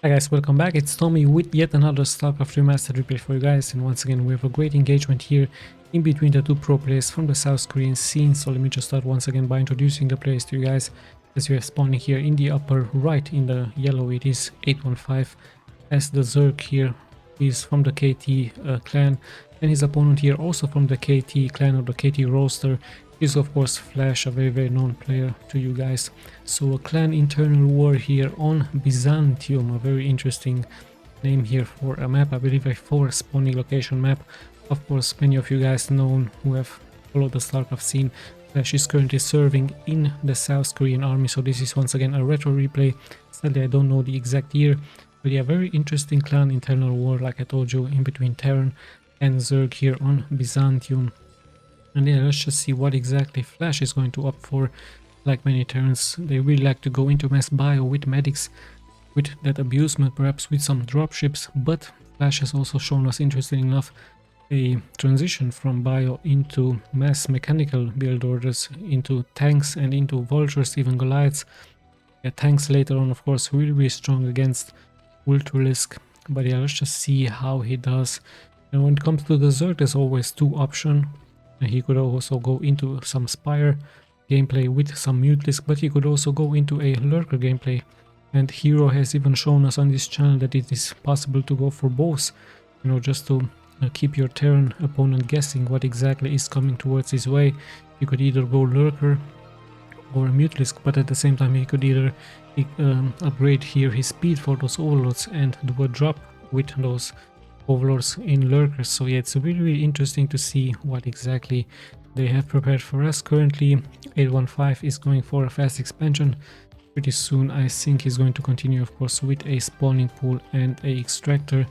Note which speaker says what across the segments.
Speaker 1: Hi guys, welcome back. It's Tommy with yet another Starcraft Remastered replay for you guys, and once again we have a great engagement here in between the two pro players from the South Korean scene. So let me just start once again by introducing the players to you guys. As you have spawning here in the upper right in the yellow, it is 815, as the Zerg here is from the KT clan, and his opponent here also from the KT clan or the KT roster is of course Flash, a very known player to you guys. So a clan internal war here on Byzantium, a very interesting name here for a map, I believe a 4 spawning location map. Of course, many of you guys know who have followed the Starcraft scene, Flash is currently serving in the South Korean army, so this is once again a retro replay. Sadly I don't know the exact year, but yeah, very interesting clan internal war, like I told you, in between Terran and Zerg here on Byzantium. And yeah, let's just see what exactly Flash is going to opt for. Like many Terrans, they really like to go into mass bio with medics, with that abusement, perhaps with some dropships, but Flash has also shown us, interesting enough, a transition from bio into mass mechanical build orders, into tanks and into vultures, even Goliaths. Yeah, tanks later on, of course, will be strong against Ultralisk, but yeah, let's just see how he does. And when it comes to the Zerg, there's always two options. He could also go into some Spire gameplay with some Mutalisk, but he could also go into a Lurker gameplay. And Hero has even shown us on this channel that it is possible to go for both, you know, just to keep your Terran opponent guessing what exactly is coming towards his way. You could either go Lurker or Mutalisk, but at the same time he could either upgrade here his speed for those overlords and do a drop with those overlords in Lurkers. So yeah, it's really interesting to see what exactly they have prepared for us. Currently 815 is going for a fast expansion. Pretty soon I think he's going to continue, of course, with a spawning pool and a extractor.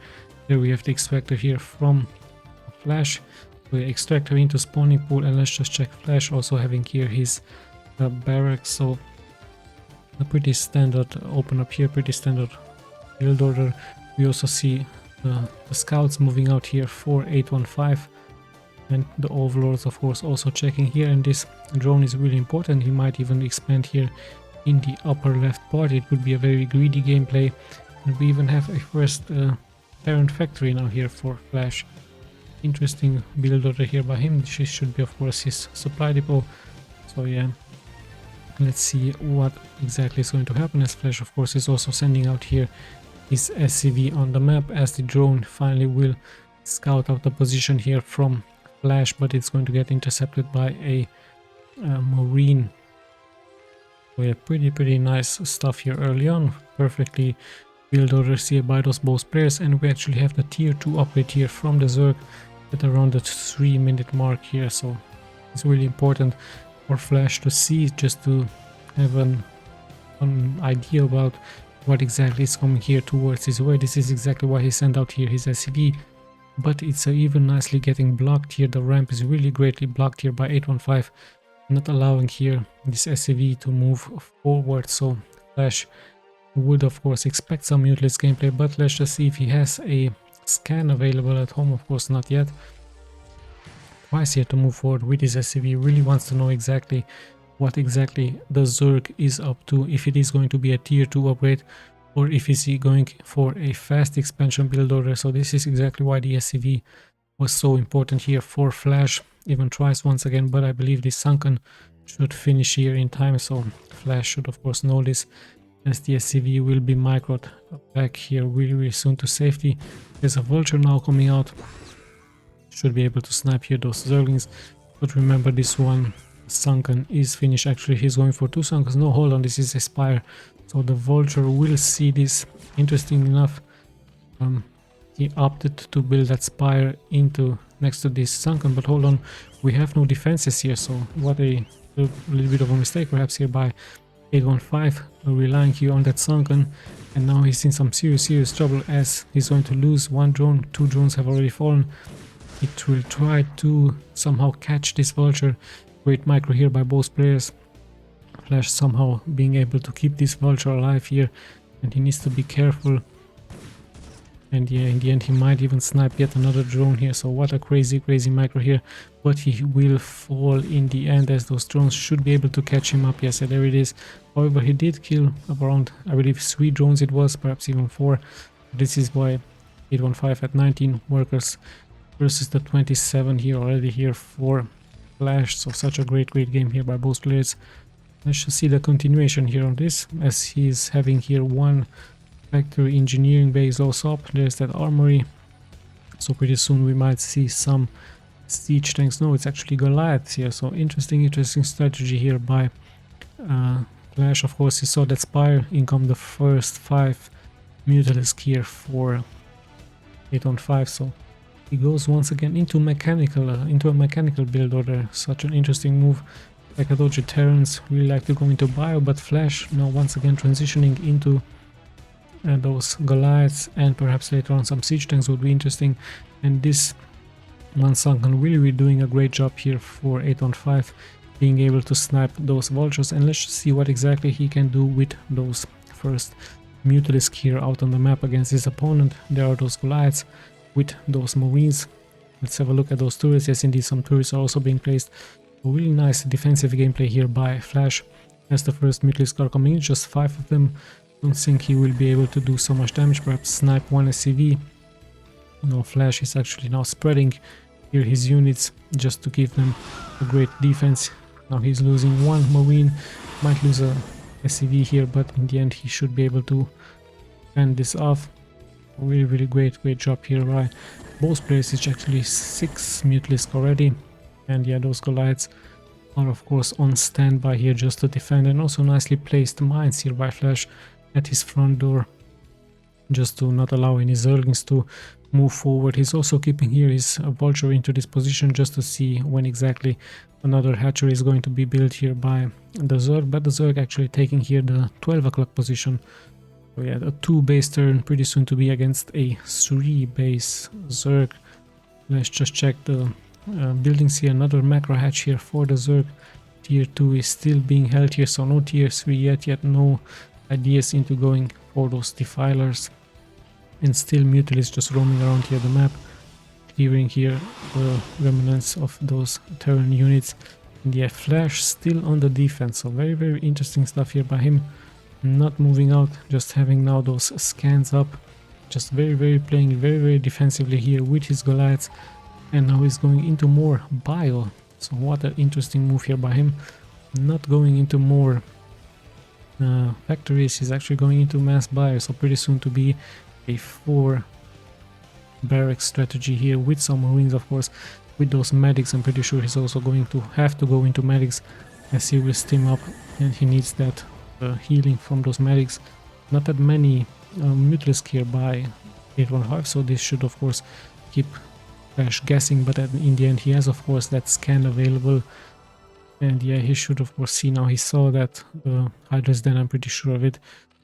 Speaker 1: There we have the extractor here from Flash. So yeah, extractor into spawning pool, and let's just check Flash also having here his barracks. So a pretty standard open up here, pretty standard build order. We also see the scouts moving out here for 815, and the overlords of course also checking here, and this drone is really important. He might even expand here in the upper left part. It would be a very greedy gameplay, and we even have a first Terran factory now here for Flash. Interesting build order here by him. This should be of course his supply depot. So yeah, let's see what exactly is going to happen, as Flash of course is also sending out here his SCV on the map, as the drone finally will scout out the position here from Flash, but it's going to get intercepted by a Marine. So yeah, pretty nice stuff here early on. Perfectly build orders here by those both players, and we actually have the tier 2 upgrade here from the Zerg at around the 3-minute mark here. So it's really important for Flash to see, just to have an idea about what exactly is coming here towards his way. This is exactly why he sent out here his SCV, but it's even nicely getting blocked here. The ramp is really greatly blocked here by 815, not allowing here this SCV to move forward. So Flash would of course expect some Mutalisk gameplay, but let's just see if he has a scan available at home. Of course not yet. Twice here to move forward with his SCV. Really wants to know exactly what exactly the Zerg is up to, if it is going to be a tier 2 upgrade or if is he going for a fast expansion build order. So this is exactly why the SCV was so important here for Flash. Even tries once again, but I believe this sunken should finish here in time, so Flash should of course know this, as the SCV will be microed back here really soon to safety. There's a vulture now coming out, should be able to snipe here those Zerglings, but remember this one sunken is finished. Actually he's going for 2 sunkens. No, hold on, this is a Spire, so the vulture will see this. Interesting enough, he opted to build that Spire into next to this sunken, but hold on, we have no defenses here. So what a little bit of a mistake perhaps here by 815, relying here on that sunken, and now he's in some serious trouble, as he's going to lose 1 drone. 2 drones have already fallen. It will try to somehow catch this vulture. Great micro here by both players. Flash somehow being able to keep this vulture alive here, and he needs to be careful. And yeah, in the end he might even snipe yet another drone here, so what a crazy micro here. But he will fall in the end, as those drones should be able to catch him up. Yes, there it is. However, he did kill around, I believe, 3 drones it was, perhaps even 4. This is why 815 at 19 workers versus the 27 here already here for Flash. So such a great game here by both players. Let's just see the continuation here on this, as he's having here one factory engineering base also up. There's that armory, so pretty soon we might see some siege tanks. No, it's actually Goliaths here, so interesting strategy here by Flash. Of course, he saw that spire, in come the first 5 Mutalisk here for 8-on-5, so he goes once again into a mechanical build order. Such an interesting move. Like I told you, Terrans really like to go into bio, but Flash now once again transitioning into those Goliaths, and perhaps later on some siege tanks would be interesting. And this one Sunken really doing a great job here for 8-on-5, being able to snipe those vultures. And let's see what exactly he can do with those first Mutalisk here out on the map against his opponent. There are those Goliaths with those Marines. Let's have a look at those turrets. Yes, indeed, some turrets are also being placed. A really nice defensive gameplay here by Flash, as the first Mutalisk are coming in, just 5 of them. Don't think he will be able to do so much damage, perhaps snipe one SCV. No, Flash is actually now spreading here his units just to give them a great defense. Now he's losing one Marine, might lose a SCV here, but in the end he should be able to fend this off. Really great job here by both players. It's actually 6 Mutalisk already, and yeah, those Goliaths are of course on standby here just to defend, and also nicely placed mines here by Flash at his front door, just to not allow any Zerglings to move forward. He's also keeping here his vulture into this position just to see when exactly another hatchery is going to be built here by the Zerg, but the Zerg actually taking here the 12 o'clock position. So yeah, a 2 base turn pretty soon to be against a 3 base Zerg. Let's just check the buildings here. Another macro hatch here for the Zerg. Tier 2 is still being held here, so no tier 3 yet no ideas into going for those defilers. And still Mutalisk just roaming around here the map, clearing here the remnants of those Terran units. And yeah, Flash still on the defense, so very interesting stuff here by him. Not moving out, just having now those scans up, just playing very defensively here with his Goliaths. And now he's going into more bio, so what an interesting move here by him. Not going into more factories, he's actually going into mass bio, so pretty soon to be a 4 barracks strategy here with some Marines, of course. With those medics, I'm pretty sure he's also going to have to go into medics, as he will steam up and he needs that healing from those medics. Not that many Mutalisk here by 815, so this should of course keep Flash guessing, but in the end he has of course that scan available. And yeah, he should of course see now. He saw that Hydra's den, I'm pretty sure of it.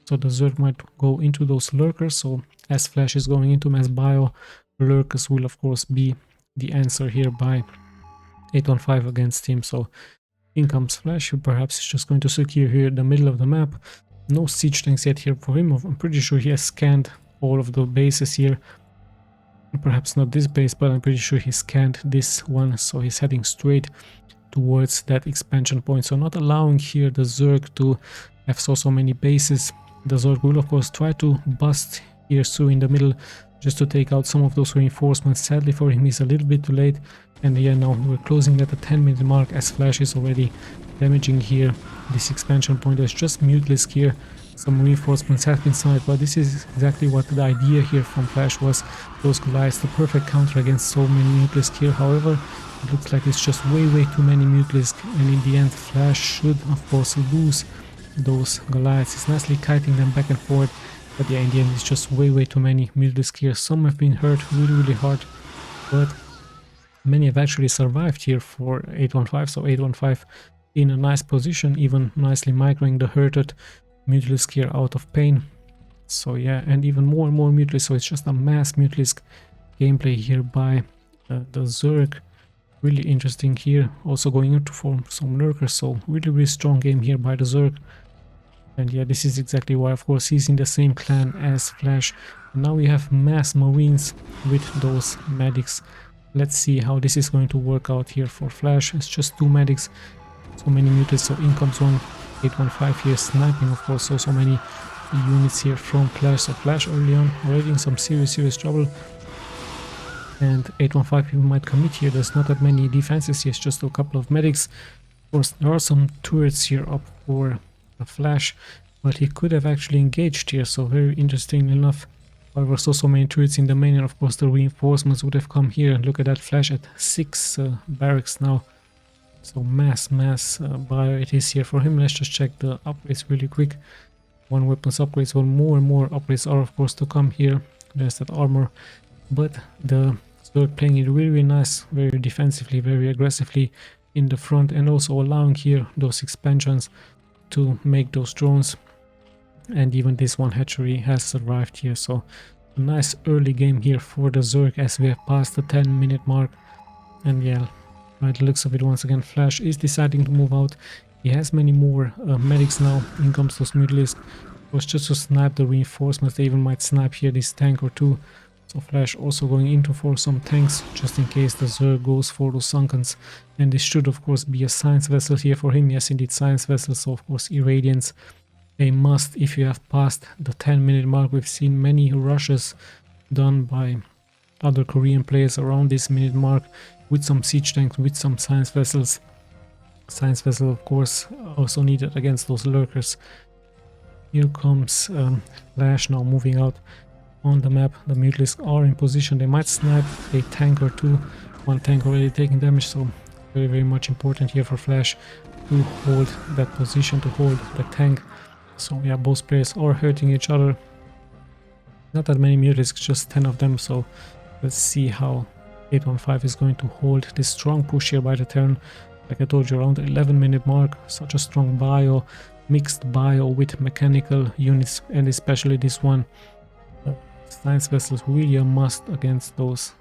Speaker 1: So the Zerg might go into those lurkers. So as Flash is going into mass bio, lurkers will of course be the answer here by 815 against him. So in comes Flash, who perhaps is just going to secure here the middle of the map. No siege tanks yet here for him. I'm pretty sure he has scanned all of the bases here. Perhaps not this base, but I'm pretty sure he scanned this one. So he's heading straight towards that expansion point, so not allowing here the Zerg to have so many bases. The Zerg will of course try to bust here through in the middle just to take out some of those reinforcements. Sadly for him, he's a little bit too late, and yeah, now we're closing at the 10-minute mark as Flash is already damaging here this expansion point. There's just Mutalisk here, some reinforcements have been signed, but this is exactly what the idea here from Flash was. Those Goliaths, the perfect counter against so many Mutalisk here. However, it looks like it's just way too many Mutalisk, and in the end Flash should of course lose those Goliaths. He's nicely kiting them back and forth, but yeah, in the end it's just way too many Mutalisk here. Some have been hurt really hard, but many have actually survived here for 815, so 815 in a nice position, even nicely microing the hurted Mutalisk here out of pain. So yeah, and even more and more Mutalisk, so it's just a mass Mutalisk gameplay here by the Zerg. Really interesting here, also going into form some lurkers, so really strong game here by the Zerg. And yeah, this is exactly why, of course, he's in the same clan as Flash. And now we have mass marines with those medics. Let's see how this is going to work out here for Flash. It's just 2 medics, so many mutants. So in comes one 815 here, sniping, of course, so many units here from Flash. So Flash early on already in some serious trouble. And 815 people might commit here. There's not that many defenses here, it's just a couple of medics. Of course, there are some turrets here up for a Flash, but he could have actually engaged here, so very interesting enough. However, so many turrets in the main, and of course the reinforcements would have come here. Look at that, Flash at 6 barracks now. So mass bio it is here for him. Let's just check the upgrades really quick. 1 weapons upgrades, well, more and more upgrades are of course to come here. There's that armor, but the Zerg playing it really nice, very defensively, very aggressively in the front, and also allowing here those expansions to make those drones. And even this one hatchery has survived here, so a nice early game here for the Zerg as we have passed the 10-minute mark. And yeah, by the looks of it, once again Flash is deciding to move out. He has many more medics now. In comes those mutalisks. It was just to snipe the reinforcements. They even might snipe here this tank or two. So Flash also going into for some tanks, just in case the Zerg goes for those Sunkens. And this should of course be a science vessel here for him. Yes, indeed, science vessel. So of course irradiance, a must if you have passed the 10-minute mark. We've seen many rushes done by other Korean players around this minute mark with some siege tanks, with some science vessels. Science vessel of course also needed against those lurkers. Here comes Flash now moving out on the map. The mutalisks are in position. They might snipe a tank or two. One tank already taking damage, so very much important here for Flash to hold that position, to hold the tank. So yeah, both players are hurting each other. Not that many mutalisks, just 10 of them, so let's see how 815 is going to hold this strong push here by the Terran. Like I told you, around the 11-minute mark, such a strong bio, mixed bio with mechanical units, and especially this one. Science vessels really a must against those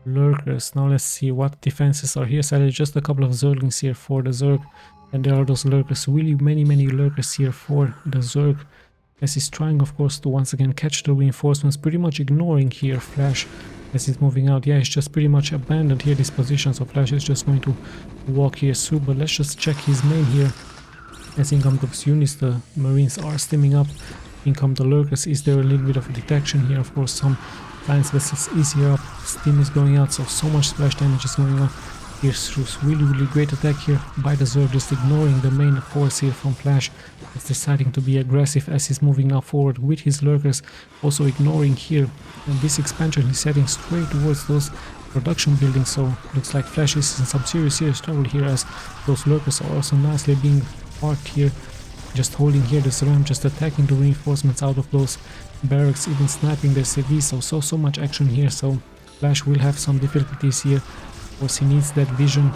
Speaker 1: lurkers. Now let's see what defenses are here. Sadly, just a couple of Zerglings here for the Zerg, and there are those lurkers, really many lurkers here for the Zerg, as he's trying of course to once again catch the reinforcements, pretty much ignoring here Flash as he's moving out. Yeah, he's just pretty much abandoned here this position, so Flash is just going to walk here through. But let's just check his main here. As in come those units, the Marines are stimming up. In come the lurkers. Is there a little bit of detection here? Of course, some science vessels is here up. Steam is going out, so much splash damage is going on. Here's through really great attack here by the Zerg, just ignoring the main force here from Flash. He's deciding to be aggressive as he's moving now forward with his lurkers, also ignoring here. And this expansion he's heading straight towards those production buildings, so looks like Flash is in some serious trouble here, as those lurkers are also nicely being parked here, just holding here this ram, just attacking the reinforcements out of those barracks, even sniping their CVs. So much action here, so Flash will have some difficulties here. Of course, he needs that vision,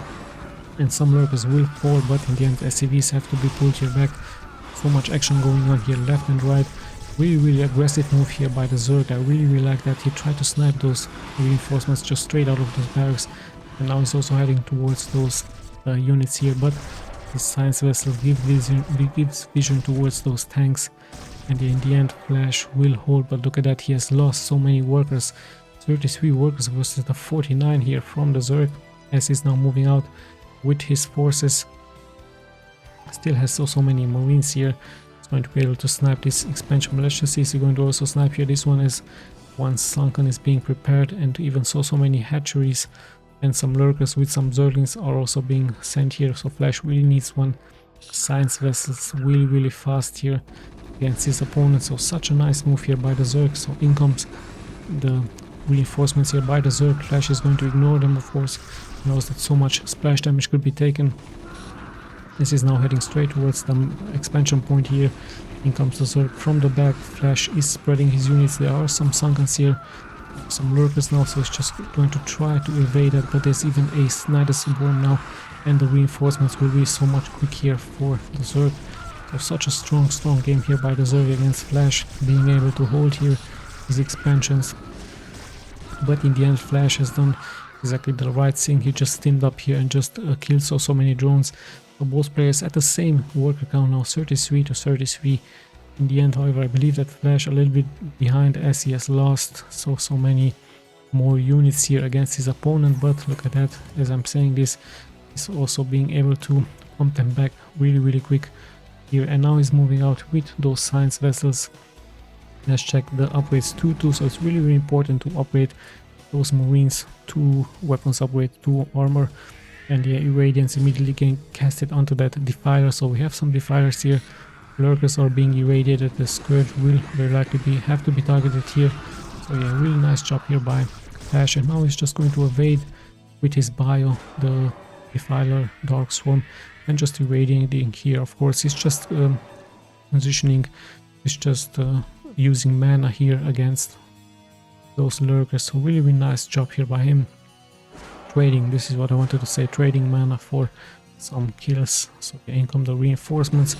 Speaker 1: and some lurkers will fall, but in the end SCVs have to be pulled here back. So much action going on here, left and right. Really aggressive move here by the Zerg. I really like that. He tried to snipe those reinforcements just straight out of those barracks, and now he's also heading towards those units here, but his science vessel gives vision towards those tanks, and in the end Flash will hold. But look at that, he has lost so many workers, 33 workers versus the 49 here from the Zerg, as he's now moving out with his forces. Still has so many Marines here. He's going to be able to snipe this expansion. Let's just see, is he going to also snipe here? This one is one Sunken is being prepared, and even so many hatcheries and some lurkers with some Zerglings are also being sent here. So Flash really needs one science vessels really fast here against his opponent. So such a nice move here by the Zerg. So in comes the reinforcements here by the Zerg. Flash is going to ignore them, of course. He knows that so much splash damage could be taken. This is now heading straight towards the expansion point here. In comes the Zerg from the back. Flash is spreading his units. There are some Sunkens here, some lurkers now, so he's just going to try to evade that, but there's even a Snyder Swarm now, and the reinforcements will be so much quick here for the Zerg. So such a strong game here by the Zerg against Flash, being able to hold here his expansions. But in the end Flash has done exactly the right thing. He just steamed up here and just killed so many drones. So both players at the same worker count now, 33 to 33. In the end, however, I believe that Flash a little bit behind as he has lost so many more units here against his opponent, but look at that, as I'm saying this, he's also being able to pump them back really quick here, and now he's moving out with those science vessels. Let's check the upgrades too, so it's really important to upgrade those marines, 2 weapons upgrade, 2 armor, and the irradiance immediately getting casted onto that defiler. So we have some defilers here, lurkers are being irradiated, the scourge will very likely have to be targeted here. So yeah, really nice job here by Flash, and now he's just going to evade with his bio the defiler dark swarm and just irradiating here. Of course he's just positioning, he's just using mana here against those lurkers. So really nice job here by him, trading, this is what I wanted to say, trading mana for some kills. So yeah, in come the reinforcements.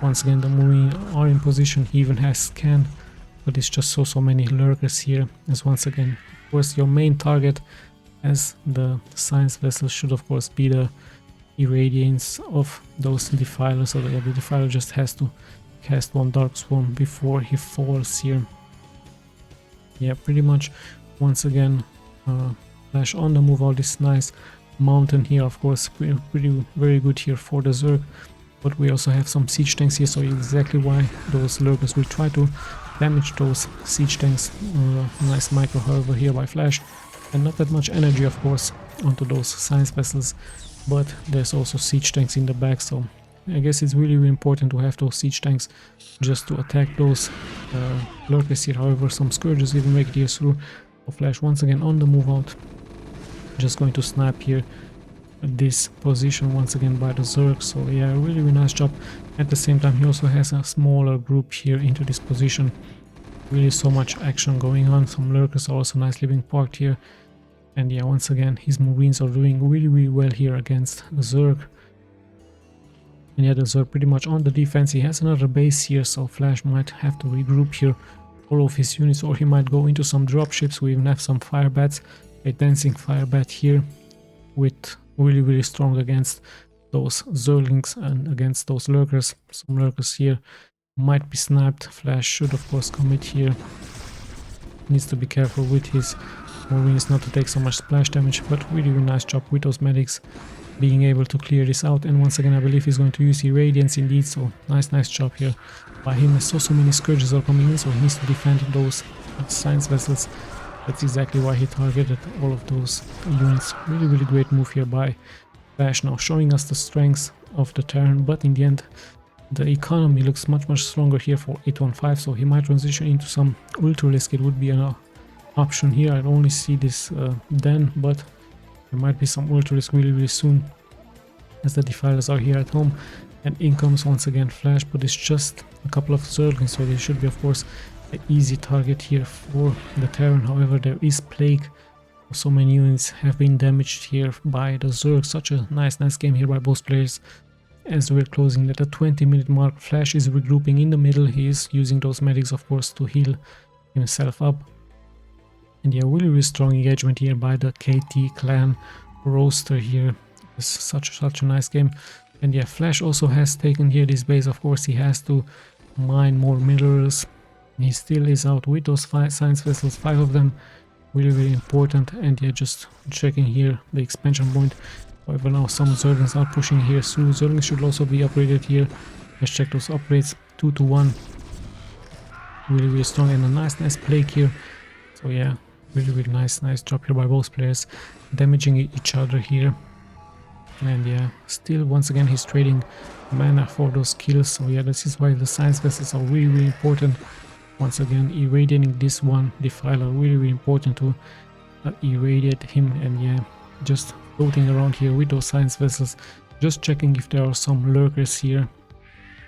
Speaker 1: Once again the marine are in position, he even has scan, but it's just so many lurkers here. As once again, of course, your main target as the science vessel should of course be the irradiance of those defilers. So yeah, the defiler just has to cast 1 dark swarm before he falls here. Yeah, pretty much once again Flash on the move, all this nice mountain here, of course very good here for the Zerg, but we also have some siege tanks here, so exactly why those lurkers will try to damage those siege tanks. Nice micro however here by Flash, and not that much energy of course onto those science vessels, but there's also siege tanks in the back, so I guess it's really important to have those siege tanks just to attack those lurkers here. However, some scourges even make it here through. So Flash once again on the move out, just going to snipe here this position once again by the Zerg. So yeah, really nice job. At the same time he also has a smaller group here into this position, really so much action going on. Some lurkers are also nicely being parked here, and yeah, once again his marines are doing really well here against the Zerg. And yeah, the Zerg pretty much on the defense. He has another base here, so Flash might have to regroup here all of his units, or he might go into some dropships. We even have some fire bats, a dancing fire bat here with really strong against those Zerglings and against those lurkers. Some lurkers here might be sniped. Flash should of course commit here, needs to be careful with his marines not to take so much splash damage, but really nice job with those medics being able to clear this out. And once again I believe he's going to use irradiance indeed, so nice job here by him. So many scourges are coming in, so he needs to defend those science vessels. That's exactly why he targeted all of those units. Really great move here by Flash, now showing us the strengths of the Terran, but in the end the economy looks much stronger here for 815, so he might transition into some Ultralisk. It would be an option here. I only see this then, but there might be some Ultralisk really soon as the defilers are here at home. And in comes once again Flash, but it's just a couple of Zerglings, so they should be of course an easy target here for the Terran. However, there is Plague, so many units have been damaged here by the Zerg. Such a nice game here by both players. As we're closing at the 20-minute mark, Flash is regrouping in the middle. He is using those medics of course to heal himself up. And yeah, really strong engagement here by the KT clan roster here. It's such a nice game. And yeah, Flash also has taken here this base. Of course he has to mine more minerals. He still is out with those 5 science vessels, 5 of them, really important. And yeah, just checking here the expansion point. However, now some Zerglings are pushing here through. Zerglings should also be upgraded here. Let's check those upgrades. 2 to 1, really strong, and a nice Plague here. So yeah, really nice job here by both players, damaging each other here. And yeah, still once again he's trading mana for those kills. So yeah, this is why the science vessels are really important. Once again, irradiating this one defiler, really important to irradiate him. And yeah, just floating around here with those science vessels, just checking if there are some lurkers here.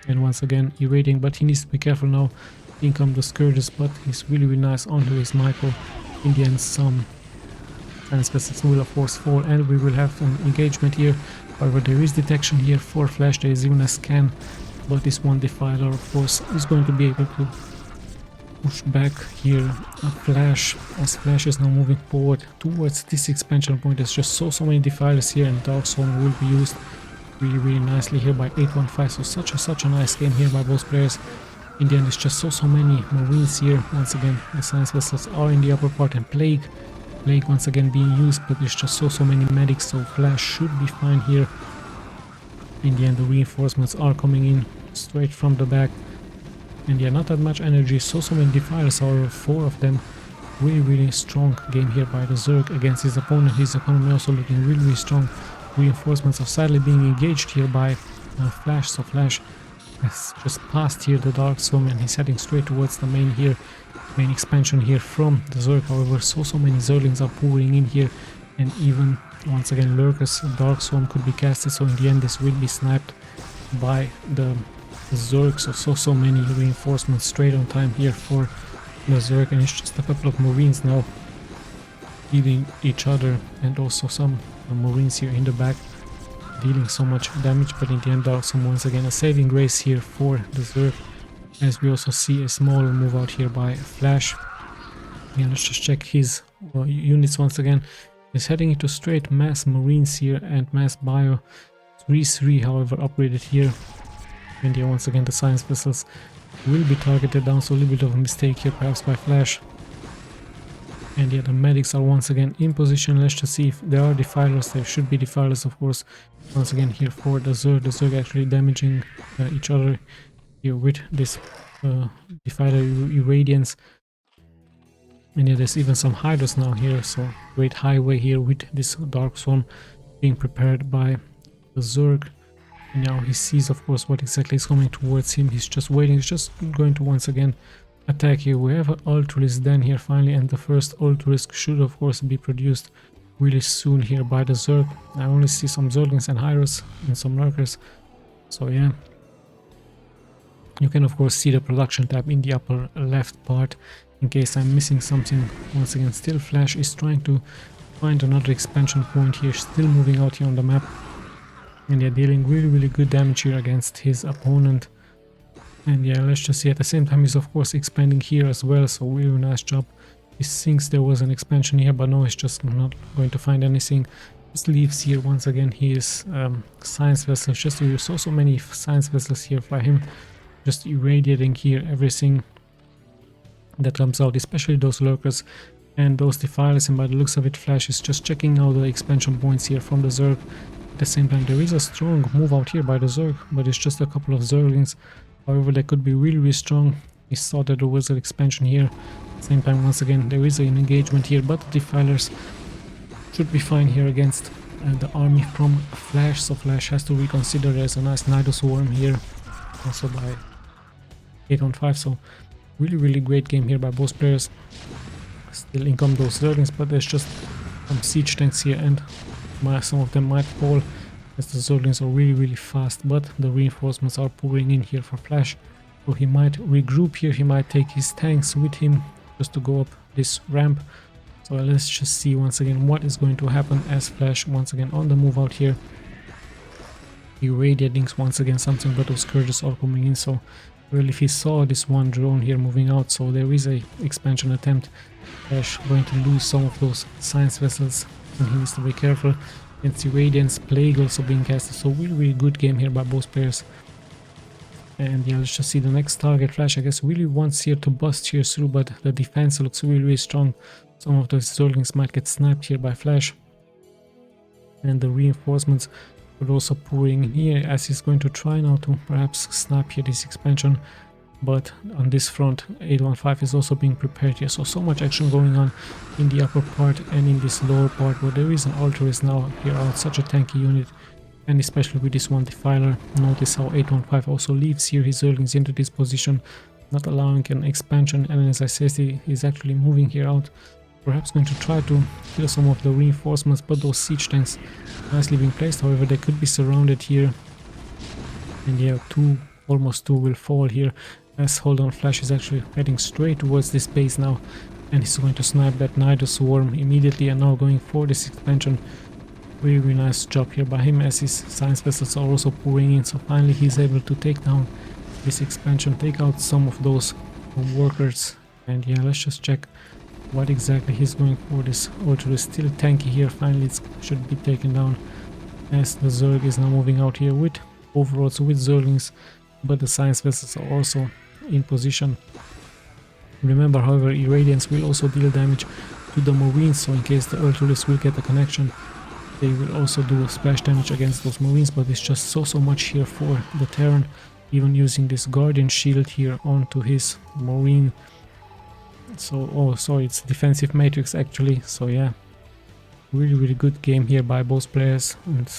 Speaker 1: And once again irradiating, but he needs to be careful now. In come the scourges, but he's really nice onto his micro. In the end, some science vessels will of course fall, and we will have an engagement here. However, there is detection here for Flash. There is even a scan, but this one defiler of course is going to be able to push back here a Flash, as Flash is now moving forward towards this expansion point. There's just so many defilers here, and Dark Zone will be used really nicely here by 815. So such a nice game here by both players. In the end, it's just so many Marines here. Once again, the science vessels are in the upper part, and Plague once again being used, but there's just so many medics, so Flash should be fine here. In the end, the reinforcements are coming in straight from the back, and yeah, not that much energy, so many defilers, are 4 of them. Really strong game here by the Zerg against his opponent. His opponent also looking really strong. Reinforcements are sadly being engaged here by Flash, so Flash has just passed here the Dark Storm and he's heading straight towards the main expansion here from the Zerg. However, so many Zerglings are pouring in here, and even once again Lurker's Dark Storm could be casted, so in the end this will be sniped by the Zerg. So many reinforcements straight on time here for the Zerg, and it's just a couple of Marines now healing each other, and also some Marines here in the back dealing so much damage, but in the end Dark Storm once again a saving grace here for the Zerg, as we also see a small move out here by Flash. Yeah, let's just check his units once again. He's heading into straight mass Marines here and mass bio 3-3, however upgraded here. And yeah, once again the science vessels will be targeted down, so a little bit of a mistake here perhaps by Flash. And yeah, the medics are once again in position. Let's just see if there are defilers. There should be defilers, of course, once again here for the Zerg. The Zerg actually damaging each other here with this defiler irradiance. And yeah, there's even some hydras now here, so great highway here with this Dark Storm being prepared by the Zerg. And now he sees, of course, what exactly is coming towards him. He's just waiting. He's just going to once again attack here. We have an Ultralisk then here finally, and the first Ultralisk should of course be produced really soon here by the Zerg. I only see some Zerglings and Hyros and some Lurkers, so yeah. You can of course see the production tab in the upper left part in case I'm missing something. Once again, still Flash is trying to find another expansion point here, still moving out here on the map, and they're dealing really good damage here against his opponent. And yeah, let's just see, at the same time he's of course expanding here as well, so really nice job. He thinks there was an expansion here, but no, he's just not going to find anything. Just leaves here once again his science vessels, just to use so many science vessels here by him, just irradiating here everything that comes out, especially those Lurkers and those defilers. And by the looks of it, Flash is just checking out the expansion points here from the Zerg. At the same time, there is a strong move out here by the Zerg, but it's just a couple of Zerglings. However, they could be really strong. He saw that there was an expansion here. At the same time, once again, there is an engagement here, but the defilers should be fine here against the army from Flash. So Flash has to reconsider. There's a nice Nidus Worm here, also by 8-on-5. So really great game here by both players. Still income those Zerglings, but there's just some siege tanks here, and some of them might fall, as the Zerglings are really fast, but the reinforcements are pouring in here for Flash. So he might regroup here, he might take his tanks with him just to go up this ramp. So let's just see once again what is going to happen as Flash once again on the move out here. Irradiating once again something, but those scourges are coming in, so well, if he saw this one drone here moving out, so there is a expansion attempt. Flash going to lose some of those science vessels, and he needs to be careful. Against the Radiance, Plague also being casted, so really good game here by both players. And yeah, let's just see the next target. Flash, I guess, really wants here to bust here through, but the defense looks really strong. Some of those Zerglings might get sniped here by Flash, and the reinforcements are also pouring in here, as he's going to try now to perhaps snipe here this expansion. But on this front, 815 is also being prepared here, so much action going on in the upper part and in this lower part, where there is an Ultralisk now here out, such a tanky unit, and especially with this one defiler. Notice how 815 also leaves here his Zerglings into this position, not allowing an expansion, and as I said, he is actually moving here out, perhaps going to try to kill some of the reinforcements, but those siege tanks nicely being placed. However, they could be surrounded here, and yeah, almost two will fall here, as Hold On Flash is actually heading straight towards this base now, and he's going to snipe that Nidus Worm immediately, and now going for this expansion. Really nice job here by him, as his science vessels are also pouring in, so finally he's able to take down this expansion, take out some of those workers. And yeah, let's just check what exactly he's going for. This Ultra is still tanky here, finally it should be taken down. as the Zerg is now moving out here with overlords, with Zerglings, but the science vessels are also in position. Remember, however, Irradiance will also deal damage to the Marines, so in case the Ultralisk will get a connection, they will also do splash damage against those Marines, but it's just so much here for the Terran, even using this Guardian Shield here onto his Marine. So, oh sorry, it's defensive matrix actually, so yeah, really good game here by both players, and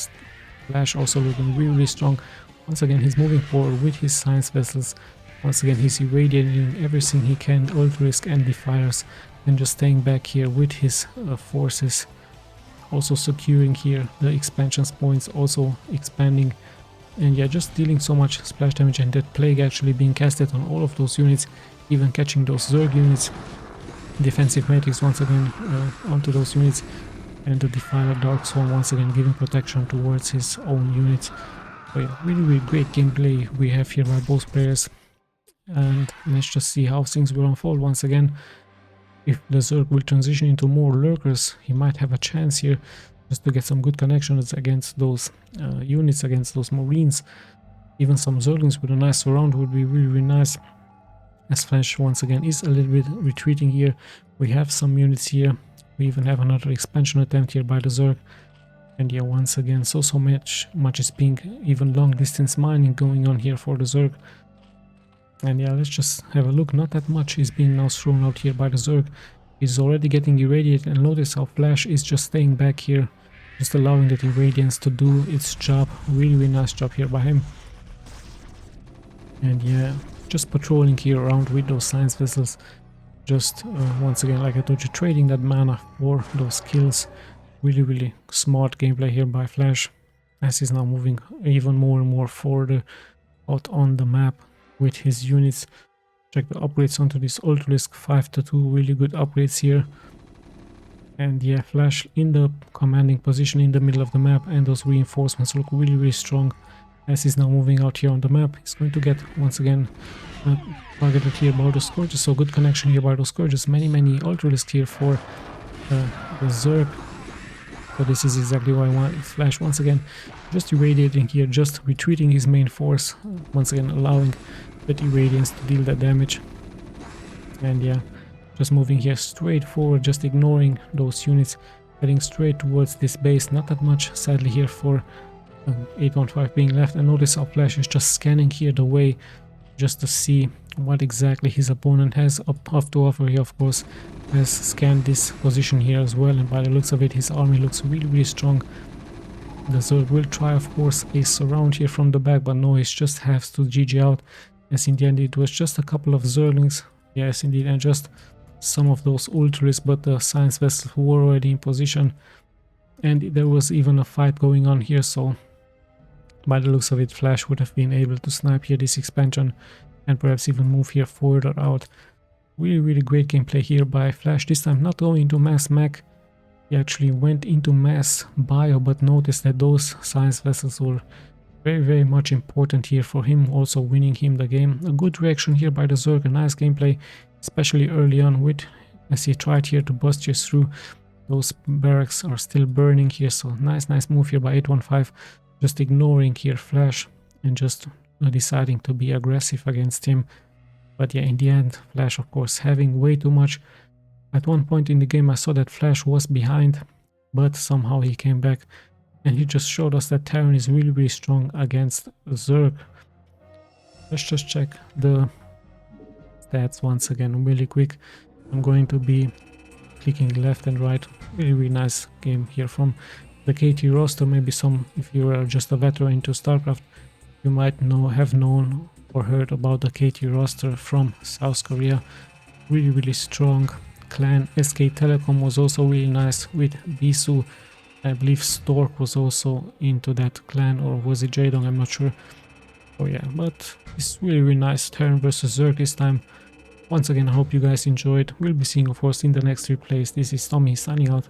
Speaker 1: Flash also looking really strong. Once again he's moving forward with his science vessels. Once again he's irradiating everything he can, Ultralisk and Defiers, and just staying back here with his forces. Also securing here the expansion points, also expanding, and yeah, just dealing so much splash damage, and that Plague actually being casted on all of those units, even catching those Zerg units. Defensive matrix once again onto those units, and the Defiler Dark Swarm once again giving protection towards his own units. So yeah, really great gameplay we have here by both players, and let's just see how things will unfold. Once again, if the Zerg will transition into more lurkers, he might have a chance here just to get some good connections against those units, against those Marines. Even some Zerglings with a nice surround would be really nice, as Flash once again is a little bit retreating here. We have some units here, we even have another expansion attempt here by the Zerg, and yeah, once again so much is being, even long distance mining going on here for the Zerg. And yeah, let's just have a look. Not that much is being now thrown out here by the Zerg. He's already getting irradiated, and notice how Flash is just staying back here, just allowing that irradiance to do its job. Really nice job here by him. And yeah, just patrolling here around with those science vessels. Just once again, like I told you, trading that mana for those kills. Really smart gameplay here by Flash, as he's now moving even more and more forward out on the map with his units. Check the upgrades onto this Ultralisk 5-2, really good upgrades here. And yeah, Flash in the commanding position in the middle of the map, and those reinforcements look really strong as he's now moving out here on the map. He's going to get once again targeted here by those Scourges, so good connection here by those Scourges. Many Ultralisk here for the Zerg. So this is exactly why I want Flash once again just irradiating here, just retreating his main force, once again allowing that irradiance to deal that damage. And yeah, just moving here straight forward, just ignoring those units, heading straight towards this base. Not that much sadly here for 815 being left, and notice how Flash is just scanning here the way, just to see what exactly his opponent has up to offer. He of course has scanned this position here as well, and by the looks of it his army looks really strong. The Zerg will try of course a surround here from the back, but no, he just has to GG out, as in the end it was just a couple of Zerglings, yes indeed, and just some of those Ultralisk, but the science vessels were already in position, and there was even a fight going on here. So by the looks of it, Flash would have been able to snipe here this expansion and perhaps even move here further out. Really great gameplay here by Flash, this time not going into mass mech. He actually went into mass bio, but notice that those science vessels were very much important here for him, also winning him the game. A good reaction here by the Zerg, a nice gameplay, especially early on, with as he tried here to bust you through. Those barracks are still burning here, so nice move here by 815, just ignoring here Flash and just deciding to be aggressive against him. But yeah, in the end, Flash of course having way too much. At one point in the game I saw that Flash was behind, but somehow he came back, and he just showed us that Terran is really strong against Zerg. Let's just check the stats once again really quick. I'm going to be clicking left and right. Really nice game here from the KT roster. Maybe some, if you are just a veteran into StarCraft, you might have known or heard about the KT roster from South Korea. Really strong clan. SK Telecom was also really nice with Bisu. I believe Stork was also into that clan, or was it Jaedong, I'm not sure. Oh yeah, but it's really nice. Terran versus Zerg this time. Once again, I hope you guys enjoyed. We'll be seeing of course in the next replays. This is Tommy signing out.